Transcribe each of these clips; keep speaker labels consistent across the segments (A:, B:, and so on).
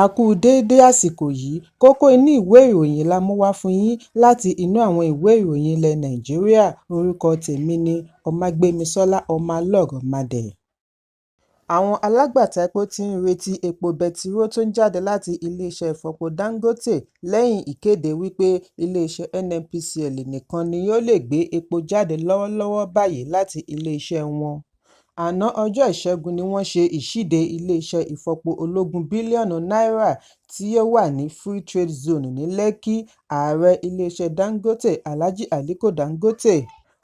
A: A kú déédé àsìkò yìí, kókó inú ìwé ìròyìn la mú wá fún yín láti inú àwọn ìwé ìròyìn ilẹ̀ Nàìjíríà. Orúkọ tèmi ni Ọmágbémisọ́lá Ọmọlọ́rọ̀mọdé. Àwọn alágbàtà epo ti ń retí epo bẹtiró tó ń jáde láti iléeṣẹ́ ìfọpo Dangote lẹ́yìn ìkéde wípé iléeṣẹ́ NNPCL nìkan ni yóò lè gbé epo jáde lọ́wọ́lọ́wọ́ báyìí láti iléeṣẹ́ wọn. Àná ọjọ́ Ìṣẹ́gun ni wọ́n ṣe ìṣíde iléeṣẹ́ ìfọpo ológun bílíọ̀nù náírà tí ó wà ní Free Trade Zone ní Lekki. Ààrẹ iléeṣẹ́ Dangote, Alhaji Aliko Dangote,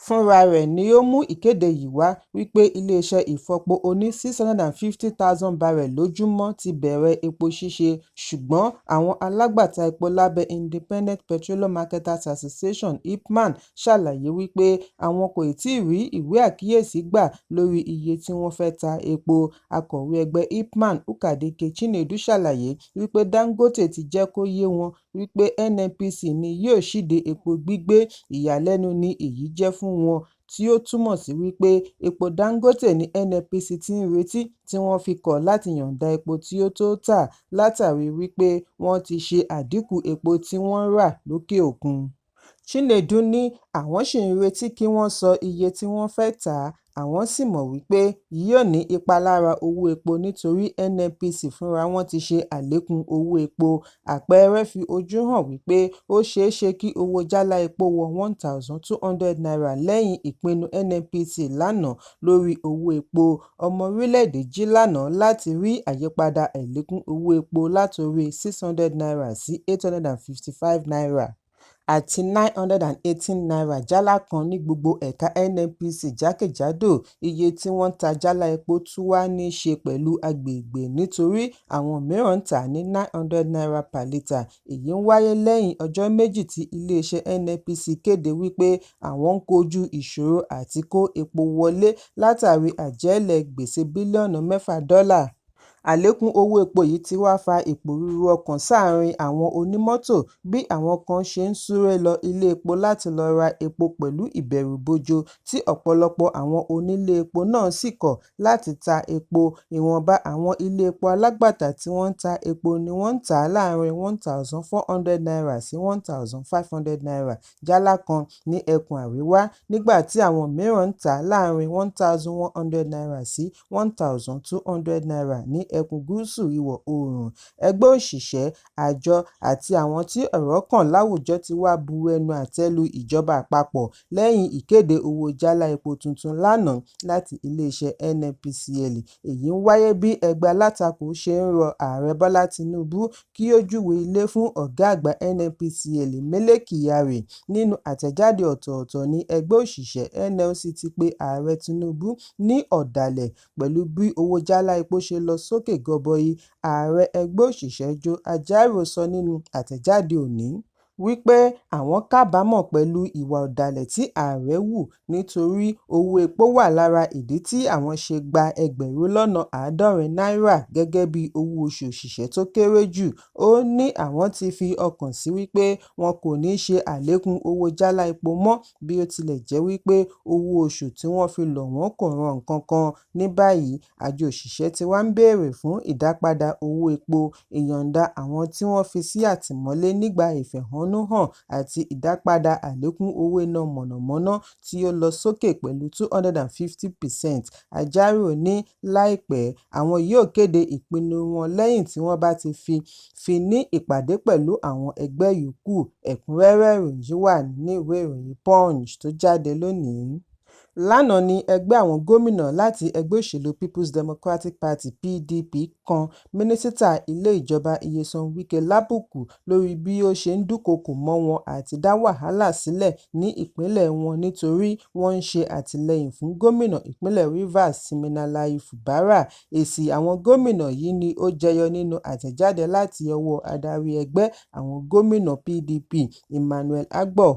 A: fúnra rẹ̀ ni ó mú ìkéde yìí wá wípé iléeṣẹ́ ìfọpo oní 650,000 barrel lójúmọ́ ti bẹ̀rẹ̀ epo ṣíṣe, ṣùgbọ́n àwọn alágbàtà epo lábẹ́ Independent Petroleum Marketers Association (IPMAN) ṣàlàyé wípé àwọn kò tíì rí ìwé àkíyèsí gbà lórí iye tí wọ́n fẹ́ ta epo. Akọ̀wé ẹgbẹ́ IPMAN, Ukadike Chinedu, ṣàlàyé wípé Dangote ti jẹ́ kó yé wọn wípé NNPC ni yóò ṣíde epo gbígbé. Ìyàlẹ́nu ni èyí jẹ́ fún wọn, tí ó túmọ̀ sí wípé epo Dangote ní NNPC ti ń retí tí wọ́n fi kọ̀ láti yọ̀ǹda epo tí ó tó tà, látàrí wípé wọ́n ti ṣe àdínkù epo tí wọ́n ń rà lókè òkun. Chinedu ní àwọn ṣì ń retí kí wọ́n sọ iye tí wọ́n fẹ́ tà á, àwọn sì mọ̀ wípé yóò ní ipa lára owó epo nítorí NNPC fúnra wọn ti ṣe àlékún owó epo. Àpẹẹrẹ fi ojú hàn wípé ó ṣeé ṣe kí owó jálá epo wọ N1,200 lẹ́yìn ìpinnu NNPC lánàá lórí owó epo. Ọmọ orílẹ̀-èdè jí lánàá láti rí àyípadà àlékún owó epo látorí N600 sí N855 àti N918 jálá kan ní gbogbo ẹ̀ka NNPC jákèjádò. Iye tí wọ́n ń ta jálá epo tún wá ní í ṣe pẹ̀lú agbègbè, nítorí àwọn mìíràn ń tà ní N900 per litre. Èyí ń wáyé lẹ́yìn ọjọ́ méjì tí iléeṣẹ́ NNPC kéde wípé àwọn ń kojú ìṣòro àti kó epo wọlé látàrí àjẹ́lẹ̀ gbèsè bílíọ̀nù $6. Àlékún owó epo yìí ti wá fa ìpòrúurú ọkàn sáàárín àwọn onímọ́tò bí àwọn kan ṣe ń súré lọ ilé epo láti lọ ra epo pẹ̀lú ìbẹ̀rùbojo, tí ọ̀pọ̀lọpọ̀ àwọn onílé epo náà sì kọ̀ láti ta epo. Ìwọ̀nba àwọn ilé epo alágbàtà tí wọ́n ń ta epo ni wọ́n ń tà á láàárín N1,400 sí N1,500 jálá kan ní ẹkùn àríwá, nígbà tí àwọn mìíràn ń tà á láàárín N1,100 sí N1,200 ní ẹkùn gúúsù ìwọ̀ oòrùn. Ẹgbẹ́ òṣìṣẹ́, àjọ àti àwọn tí ọ̀rọ̀ kàn láwùjọ ti wá bu ẹnu àtẹ́ lu ìjọba àpapọ̀ lẹ́yìn ìkéde owó jálá epo tuntun lánàá láti iléeṣẹ́ NNPCL. Èyí ń wáyé bí ẹgbẹ́ alátakò ṣe ń rọ Ààrẹ Bọ́lá Tinubu kí ó júwe ilé fún ọ̀gá àgbà NNPCL Mele Kyari. Nínú àtẹ̀jáde ọ̀tọ̀ọ̀tọ̀ ní ẹgbẹ́ òṣìṣẹ́ NLC ti pe Ààrẹ Tinubu ní ọ̀dàlẹ̀ pẹ̀lú bí owó jálá epo ṣe lọ sókè gọbọi. Ààrẹ ẹgbẹ́ òṣìṣẹ́ Joe Ajaero sọ nínú àtẹ̀jáde òní wípé àwọn kábàámọ̀ pẹ̀lú ìwà ọ̀dàlẹ̀ tí ààrẹ hù, nítorí owó epo wà lára ìdí tí àwọn ṣe gba N70 gẹ́gẹ́ bí owó oṣù òṣìṣẹ́ tó kéré jù. Ó ní àwọn ti fi ọkàn sí wípé wọn kò ní ṣe àlékún owó jálá epo mọ́, bí ó tilẹ̀ jẹ́ wípé owó oṣù tí wọ́n fi lọ̀ wọ́n kò ran nǹkan kan. Ní báyìí, àjọ òṣìṣẹ́ ti wá ń béèrè fún ìdápadà owó epo, ìyọ̀ǹda àwọn tí wọ́n fi sí àtìmọ́lé nígbà ìfẹ̀hónúhàn àti ìdápadà àlékún owó iná mọ̀nàmọ́ná tí ó lọ sókè pẹ̀lú 250%. Ajaero ní láìpẹ́ àwọn yóò kéde ìpinnu wọn lẹ́yìn tí wọ́n bá ti fi ní ìpàdé pẹ̀lú àwọn ẹgbẹ́ yòókù. Ẹ̀kúnrẹ́rẹ́ ìròyìn wà nínú ìwé ìròyìn Punch tó jáde lónìí. Lánàá ni ẹgbẹ́ àwọn gómìnà láti ẹgbẹ́ òṣèlú People's Democratic Party (PDP) kan mínísítà ilé ìjọba Nyesom Wike lábùkù lórí bí ó ṣe ń dúnkòokò mọ́ wọn àti dá wàhálà sílẹ̀ ní ìpínlẹ̀ wọn nítorí wọ́n ń ṣe àtìlẹ́yìn fún gómìnà ìpínlẹ̀ Rivers Siminalayi Fubara. Èsì àwọn gómìnà yìí ni ó jẹyọ nínú àtẹ̀jáde láti ọwọ́ adarí ẹgbẹ́ àwọn gómìnà PDP, Emmanuel Agbo.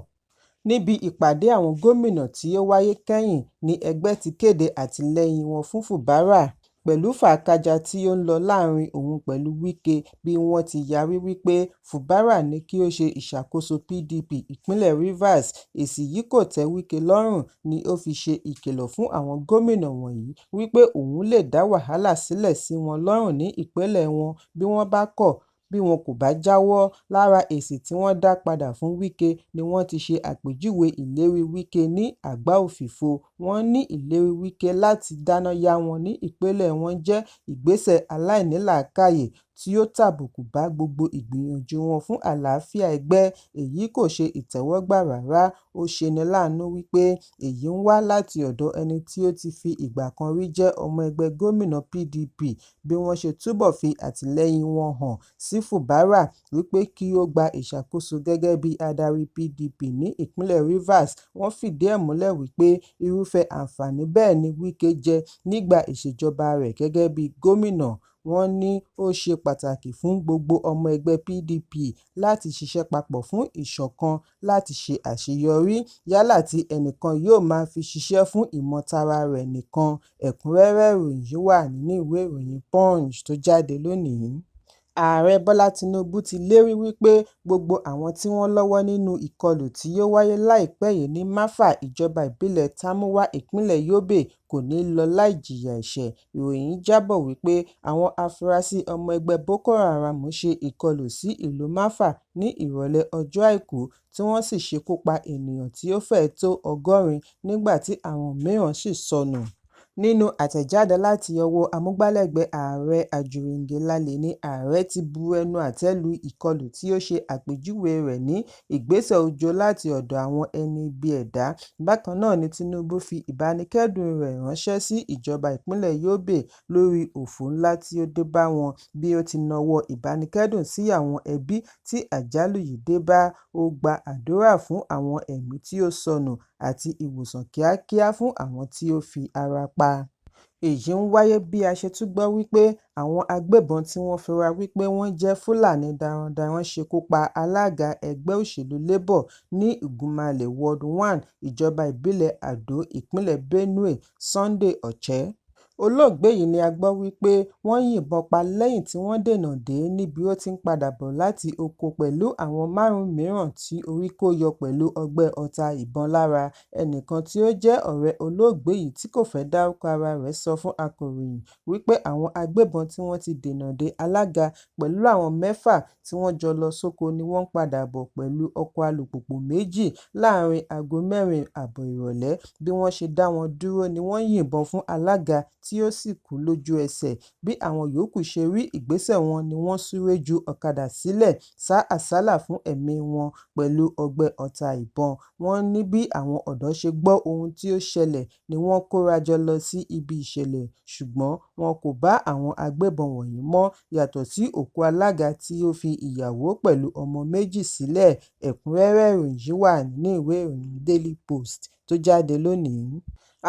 A: Níbi ìpàdé àwọn gómìnà tí ó wáyé kẹ́yìn ni ẹgbẹ́ ti kéde àtìlẹ́yìn wọn fún Fubara. pẹ̀lú fàákájà tí ó ń lọ láàrin òun pẹ̀lú Wike bí wọ́n ti yarí wípé Fubara ní kí ó ṣe ìṣàkóso PDP ìpínlẹ̀ Rivers. Èsì yìí kò tẹ́ Wike lọ́rùn ni ó fi ṣe ìkìlọ̀ fún àwọn gómìnà wọ̀nyí wípé òun lè dá wàhálà sílẹ̀ sí wọn lọ́rùn ní ìpínlẹ̀ wọn bí wọn kò bá jáwọ́. Lára èsì tí wọ́n dá padà fún Wike ni wọ́n ti ṣe àpèjúwe ìlérí Wike ní àgbá òfìfo. Wọ́n ní ìlérí Wike láti dáná yá wọn ní ìpínlẹ̀ wọn jẹ́ ìgbésẹ̀ aláìnílàákàyè tí ó tàbùkù bá gbogbo ìgbìyànjú wọn fún àlàáfíà ẹgbẹ́. Èyí kò ṣe ìtẹ́wọ́gbà rárá. Ó ṣeni láàánú wípé èyí ń wá láti ọ̀dọ̀ ẹni tí ó ti fi ìgbà kan rí jẹ́ ọmọ ẹgbẹ́ gómìnà PDP. Bí wọ́n ṣe túbọ̀ fi àtìlẹ́yìn wọn hàn sí Fubara wípé kí ó gba ìṣàkóso gẹ́gẹ́ bí adarí PDP ní ìpínlẹ̀ Rivers, wọ́n fìdí ẹ̀ múlẹ̀ wípé irúfẹ́ àǹfààní bẹ́ẹ̀ ni Wike jẹ nígbà ìṣèjọba rẹ̀ gẹ́gẹ́ bí gómìnà. Wọ́n ní ó ṣe pàtàkì fún gbogbo ọmọ ẹgbẹ́ PDP láti ṣiṣẹ́ papọ̀ fún ìṣọ̀kan láti ṣe àṣeyọrí, yálà tí ẹnìkan yóò máa fi ṣiṣẹ́ fún ìmọ̀tara rẹ̀ nìkan. Ẹ̀kúnrẹ́rẹ́ ìròyìn yìí wà nínú ìwé ìròyìn Punch tó jáde lónìí. Ààrẹ Bọ́lá Tinubu ti lérí wípé gbogbo àwọn tí wọ́n lọ́wọ́ nínú ìkọlù tí ó wáyé láìpẹ́ yìí ní Mafa ìjọba ìbílẹ̀ Tambuwa ìpínlẹ̀ Yobe kò ní lọ láì jìyà ẹ̀ṣẹ̀. Ìròyìn jábọ̀ wípé àwọn afurasí ọmọ ẹgbẹ́ Boko Haram ṣe ìkọlù sí ìlú Mafa ní ìrọ̀lẹ́ ọjọ́ Àìkú tí wọ́n sì ṣekú pa ènìyàn tí ó fẹ́ẹ̀ tó 100 nígbà tí àwọn mìíràn sì sọnù. Nínú àtẹ̀jáde láti ọwọ́ amúgbálẹ́gbẹ̀ẹ́ ààrẹ Ajuri-Ngelale ni ààrẹ ti bu ẹnu àtẹ́ lu ìkọlù tí ó ṣe àpèjúwe rẹ̀ ní ìgbésẹ̀ òjò láti ọ̀dọ̀ àwọn ẹni ibi ẹ̀dá. Bákan náà ni Tinubu fi ìbánikẹ́dùn rẹ̀ ránṣẹ́ sí ìjọba ìpínlẹ̀ Yobe lórí òfò ńlá tí ó dé bá wọn. Bí ó ti nawọ́ ìbánikẹ́dùn sí àwọn ẹbí tí àjálù yìí dé bá, ó gba àdúrà fún àwọn ẹ̀mí tí ó sọnù àti ìwòsàn kíákíá fún àwọn tí ó fi ara pa. Èyí ń wáyé bí a ṣe tún gbọ́ wípé àwọn agbébọn tí wọ́n fura wípé wọ́n jẹ́ Fúlàní darandaran ṣekú pa alága ẹgbẹ́ òṣèlú Labour ní Ìgúnmalẹ̀ Ward 1 ìjọba ìbílẹ̀ Àdó ìpínlẹ̀ Benue, Sunday Oche. Olóògbé yìí ni a gbọ́ wípé wọ́n yìnbọn pa lẹ́yìn tí wọ́n dènà dè é níbi ó ti ń padà bọ̀ láti oko pẹ̀lú àwọn 5 mìíràn tí orí kó yọ pẹ̀lú ọgbẹ́ ọta ìbọn lára. Ẹnìkan tí ó jẹ́ ọ̀rẹ́ olóògbé yìí tí kò fẹ́ dárúkọ ara rẹ̀ sọ fún akọ̀ròyìn wípé àwọn agbébọn tí wọ́n ti dènà dè alága pẹ̀lú àwọn 6 tí wọ́n jọ lọ sóko ni wọ́n ń padà bọ̀ pẹ̀lú ọkọ̀ alùpùpù 2 láàrin aago 4 ààbọ̀ ìrọ̀lẹ́. Bí wọ́n ṣe dá wọn dúró ni wọ́n yìnbọn fún alága tí ó sì kú lójú ẹsẹ̀. Bí àwọn yòókù ṣe rí ìgbésẹ̀ wọn ni wọ́n súré ju ọ̀kadà sílẹ̀ sá àsálà fún ẹ̀mí wọn pẹ̀lú ọgbẹ́ ọta ìbọn. Wọ́n ní bí àwọn ọ̀dọ́ ṣe gbọ́ ohun tí ó ṣẹlẹ̀ ni wọ́n kórajọ lọ sí ibi ìṣẹ̀lẹ̀, ṣùgbọ́n wọn kò bá àwọn agbébọn wọ̀nyí mọ́ yàtọ̀ sí òkú alága tí ó fi ìyàwó pẹ̀lú ọmọ 2 sílẹ̀. Ẹ̀kúnrẹ́rẹ́ ìròyìn yìí wà nínú ìwé ìròyìn Daily Post tó jáde lónìí.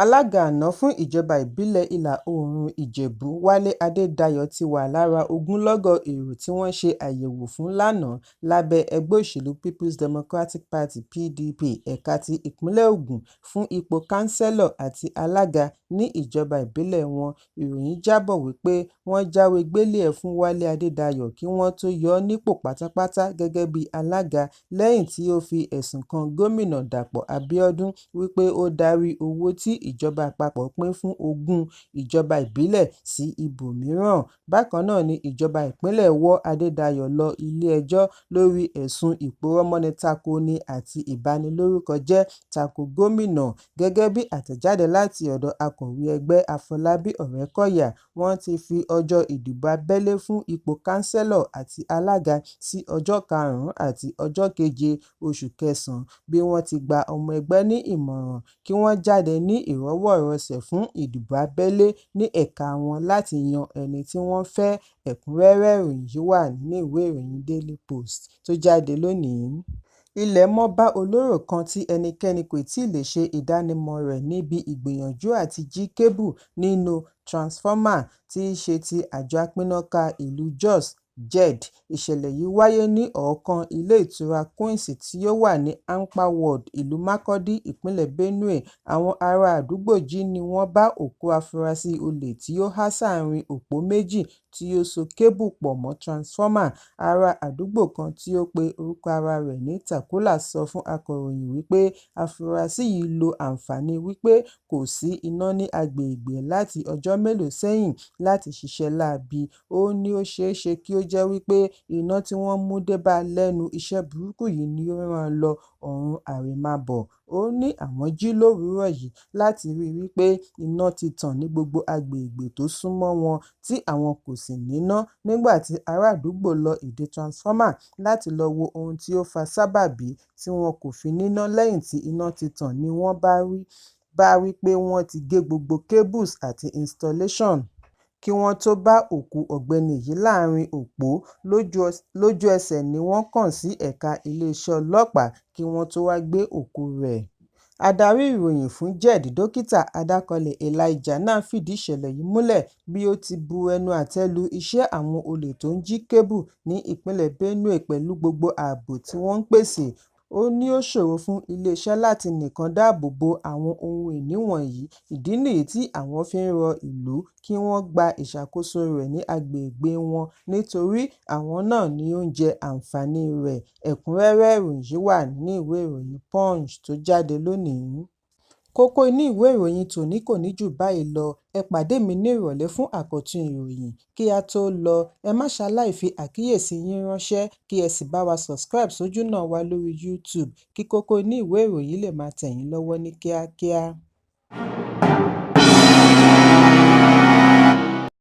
A: Alága àná fún ìjọba ìbílẹ̀ Ìlà-Oòrùn Ìjẹ̀bú, Wálé Adédayọ̀ ti wà lára ogunlọ́gọ̀ èrò tí wọ́n ṣe àyẹ̀wò fún lánàá lábẹ́ ẹgbẹ́ òṣèlú People's Democratic Party (PDP) ẹ̀ka ti ìpínlẹ̀ Ògùn fún ipò kánsẹ́lọ̀ àti alága ní ìjọba ìbílẹ̀ wọn. Ìròyìn jábọ̀ wípé wọ́n jáwé gbélé ẹ̀ fún Wálé Adédayọ̀ kí wọ́n tó yọ ọ́ nípò pátápátá gẹ́gẹ́ bí alága lẹ́yìn tí ó fi ẹ̀sùn kan gómìnà Dàpọ̀ Abíọ́dún wípé ó darí owó tí ìjọba àpapọ̀ pín fún 20 ìjọba ìbílẹ̀ sí ibòmíràn. Bákan náà ni ìjọba ìpínlẹ̀ wọ́ Adédayọ̀ lọ ilé-ẹjọ́ lórí ẹ̀sùn ìpurọ́mọ́ni takoni àti ìbanilórúkọjẹ́ tako gómìnà. Gẹ́gẹ́ bí àtẹ̀jáde láti ọ̀dọ̀ akọ̀wé ẹgbẹ́ Afọlábí Ọ̀rẹ́kọ̀yà, wọ́n ti fi ọjọ́ ìdìbò abẹ́lé fún ipò kánsẹ́lọ̀ àti alága sí ọjọ́ 5 àti ọjọ́ 7 oṣù kẹsàn-án bí wọ́n ti gba ọmọ ẹgbẹ́ ní ìmọ̀ràn kí wọ́n jáde ní ìrọwọ́-ìrọsẹ̀ fún ìdìbò abẹ́lé ní ẹ̀ka wọn láti yan ẹni tí wọ́n fẹ́. Ẹ̀kúnrẹ́rẹ́ ìròyìn yìí wà nínú ìwé ìròyìn Daily Post tó jáde lónìí. Ilẹ̀ mọ́ bá olóró kan tí ẹnikẹ́ni kò tíì lè ṣe ìdánimọ̀ rẹ̀ níbi ìgbìyànjú àti jí kébù nínú transformer tí í ṣe ti àjọ apínnáká ìlú Jos jed. Ìṣẹ̀lẹ̀ yìí wáyé ní ọ̀ọ́kán ilé ìtura Queens tí ó wà ní Ampa Ward, ìlú Makurdi, ìpínlẹ̀ Benue. Àwọn ará àdúgbò jí ni wọ́n bá òkú afurasí olè tí ó há sáàrin òpó méjì tí ó so kébù pọ̀ mọ́ transformer. Ará àdúgbò kan tí ó pe orúkọ ara rẹ̀ ní Takula sọ fún akọ̀ròyìn wípé afurasí yìí lo àǹfààní wípé kò sí iná ní agbègbè láti ọjọ́ mélòó sẹ́yìn láti ṣiṣẹ́ láabi. Ó ní ó ṣeéṣe kí ó jẹ́ wípé iná tí wọ́n mú débá lẹ́nu iṣẹ́ burúkú yìí ni ó rán lọ ọ̀run àrèmábọ̀. Ó ní àwọn jí lówùúrọ̀ yìí láti rí wípé iná ti tàn ní gbogbo agbègbè tó súnmọ́ wọn tí àwọn kò sì níná. Nígbà tí ará àdúgbò lọ ìdí transformer láti lọ wo ohun tí ó fa sábàbí tí wọn kò fi níná lẹ́yìn tí iná ti tàn ni wọ́n bá rí pé wọ́n ti gé gbogbo cables àti installation kí wọ́n tó bá òkú ọ̀gbẹ́ni yìí láàrin òpó. Lójú ẹsẹ̀ ni wọ́n kàn sí ẹ̀ka iléeṣẹ́ ọlọ́pàá kí wọ́n tó wá gbé òkú rẹ̀. Adarí ìròyìn fún JED, Dókítà Adákọ̀lẹ̀ Elijah náà fìdí ìṣẹ̀lẹ̀ yìí múlẹ̀ bí ó ti bu ẹnu àtẹ́ lu iṣẹ́ àwọn olè tó ń jí kébù ní ìpínlẹ̀ Benue pẹ̀lú gbogbo ààbò tí wọ́n ń pèsè. Ó ní ó ṣòro fún iléeṣẹ́ láti nìkan dáàbò bo àwọn ohun ìní wọ̀nyí. Ìdí nìyí tí àwọn fi ń rọ ìlú kí wọ́n gba ìṣàkóso rẹ̀ ní agbègbè wọn nítorí àwọn náà ni ó ń jẹ àǹfààní rẹ̀. Ẹ̀kúnrẹ́rẹ́ ìròyìn yìí wà ní ìwé ìròyìn Punch tó jáde lónìí. Kókó inú ìwé ìròyìn tòní kò ní jù báyìí lọ. Ẹ pàdé mi ní ìrọ̀lẹ́ fún àkọ́tún ìròyìn. Kí a tó lọ, ẹ má ṣaláì fi àkíyèsí yín ránṣẹ́ kí ẹ sì bá wa subscribe sójú náà wa lórí YouTube kí kókó inú ìwé ìròyìn lè máa tẹ̀ yín lọ́wọ́ ní kíákíá.